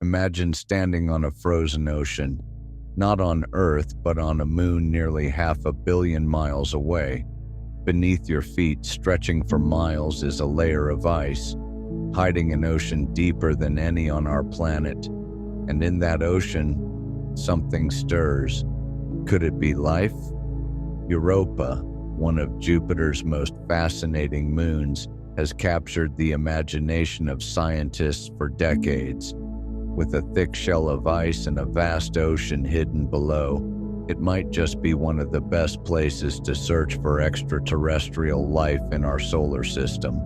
Imagine standing on a frozen ocean, not on Earth, but on a moon nearly 500,000,000 miles away. Beneath your feet, stretching for miles, is a layer of ice, hiding an ocean deeper than any on our planet. And in that ocean, something stirs. Could it be life? Europa, one of Jupiter's most fascinating moons, has captured the imagination of scientists for decades. With a thick shell of ice and a vast ocean hidden below, it might just be one of the best places to search for extraterrestrial life in our solar system.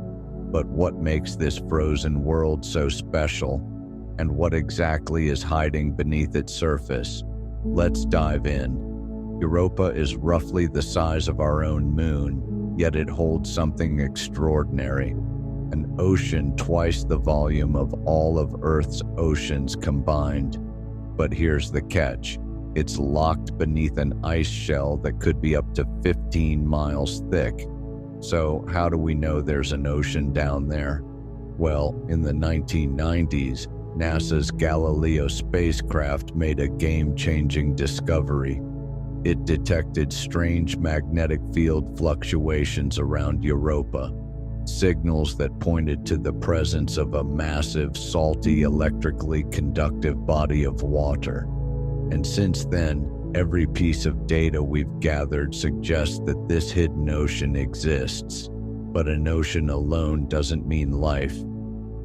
But what makes this frozen world so special? And what exactly is hiding beneath its surface? Let's dive in. Europa is roughly the size of our own moon, yet it holds something extraordinary. An ocean twice the volume of all of Earth's oceans combined. But here's the catch. It's locked beneath an ice shell that could be up to 15 miles thick. So how do we know there's an ocean down there? Well, in the 1990s, NASA's Galileo spacecraft made a game-changing discovery. It detected strange magnetic field fluctuations around Europa, signals that pointed to the presence of a massive, salty, electrically conductive body of water. And since then, every piece of data we've gathered suggests that this hidden ocean exists. But an ocean alone doesn't mean life.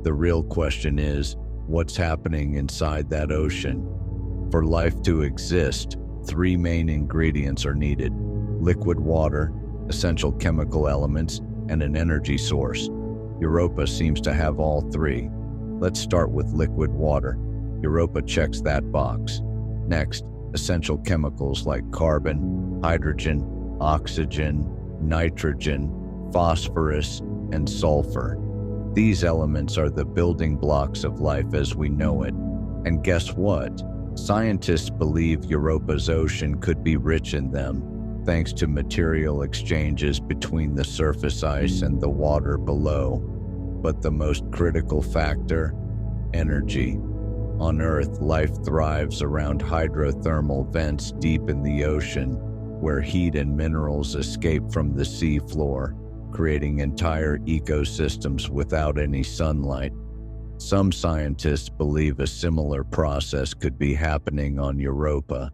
The real question is, what's happening inside that ocean? For life to exist, three main ingredients are needed: liquid water, essential chemical elements, and an energy source. Europa seems to have all three. Let's start with liquid water. Europa checks that box. Next, essential chemicals like carbon, hydrogen, oxygen, nitrogen, phosphorus, and sulfur. These elements are the building blocks of life as we know it. And guess what? Scientists believe Europa's ocean could be rich in them, thanks to material exchanges between the surface ice and the water below. But the most critical factor? Energy. On Earth, life thrives around hydrothermal vents deep in the ocean, where heat and minerals escape from the sea floor, creating entire ecosystems without any sunlight. Some scientists believe a similar process could be happening on Europa.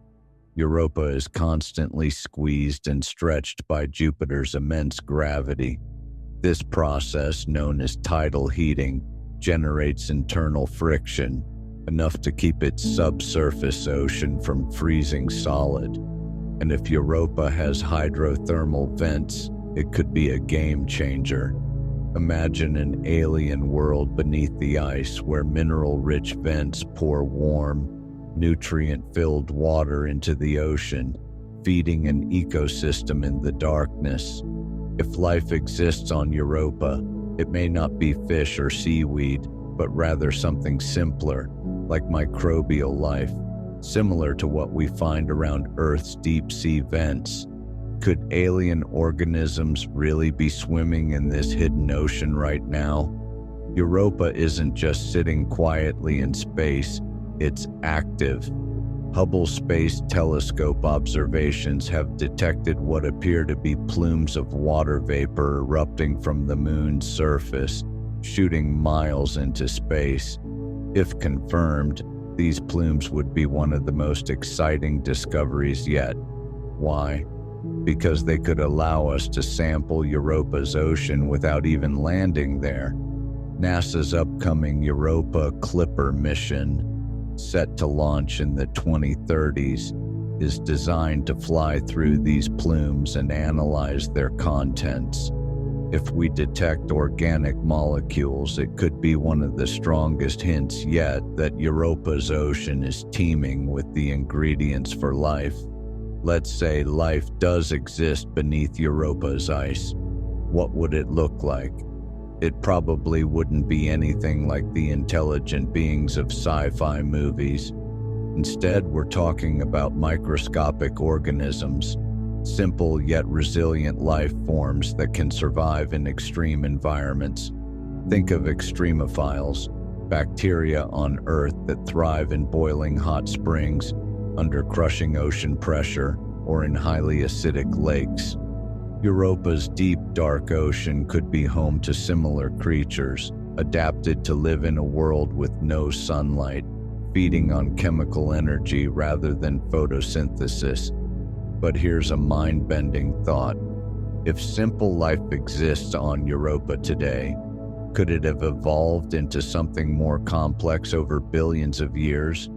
Europa is constantly squeezed and stretched by Jupiter's immense gravity. This process, known as tidal heating, generates internal friction, enough to keep its subsurface ocean from freezing solid. And if Europa has hydrothermal vents, it could be a game changer. Imagine an alien world beneath the ice where mineral-rich vents pour warm, nutrient-filled water into the ocean, feeding an ecosystem in the darkness. If life exists on Europa, it may not be fish or seaweed, but rather something simpler, like microbial life, similar to what we find around Earth's deep-sea vents. Could alien organisms really be swimming in this hidden ocean right now? Europa isn't just sitting quietly in space, it's active. Hubble Space Telescope observations have detected what appear to be plumes of water vapor erupting from the moon's surface, shooting miles into space. If confirmed, these plumes would be one of the most exciting discoveries yet. Why? Because they could allow us to sample Europa's ocean without even landing there. NASA's upcoming Europa Clipper mission, set to launch in the 2030s, is designed to fly through these plumes and analyze their contents. If we detect organic molecules, it could be one of the strongest hints yet that Europa's ocean is teeming with the ingredients for life. Let's say life does exist beneath Europa's ice. What would it look like? It probably wouldn't be anything like the intelligent beings of sci-fi movies. Instead, we're talking about microscopic organisms, simple yet resilient life forms that can survive in extreme environments. Think of extremophiles, bacteria on Earth that thrive in boiling hot springs, under crushing ocean pressure, or in highly acidic lakes. Europa's deep, dark ocean could be home to similar creatures, adapted to live in a world with no sunlight, feeding on chemical energy rather than photosynthesis. But here's a mind-bending thought. If simple life exists on Europa today, could it have evolved into something more complex over billions of years?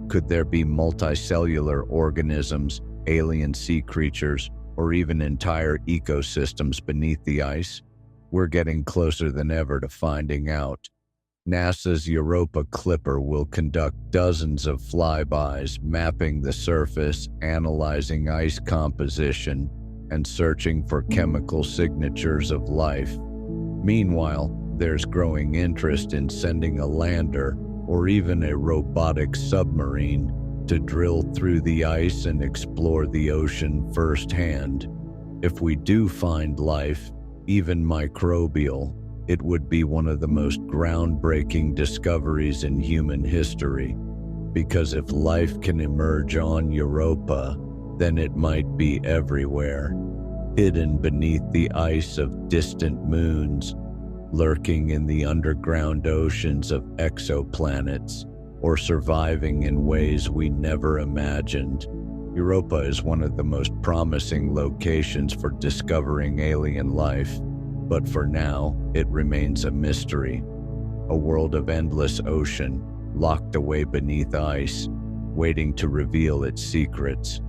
Could there be multicellular organisms, alien sea creatures, or even entire ecosystems beneath the ice? We're getting closer than ever to finding out. NASA's Europa Clipper will conduct dozens of flybys, mapping the surface, analyzing ice composition, and searching for chemical signatures of life. Meanwhile, there's growing interest in sending a lander or even a robotic submarine to drill through the ice and explore the ocean firsthand. If we do find life, even microbial, it would be one of the most groundbreaking discoveries in human history. Because if life can emerge on Europa, then it might be everywhere, hidden beneath the ice of distant moons, lurking in the underground oceans of exoplanets, or surviving in ways we never imagined. Europa is one of the most promising locations for discovering alien life, but for now, it remains a mystery. A world of endless ocean, locked away beneath ice, waiting to reveal its secrets.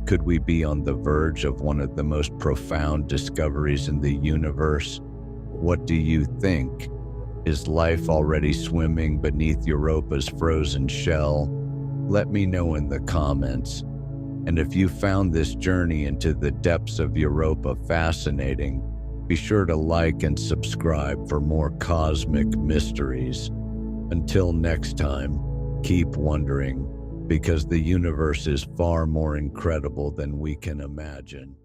Could we be on the verge of one of the most profound discoveries in the universe? What do you think? Is life already swimming beneath Europa's frozen shell? Let me know in the comments. And if you found this journey into the depths of Europa fascinating, be sure to like and subscribe for more cosmic mysteries. Until next time, keep wondering, because the universe is far more incredible than we can imagine.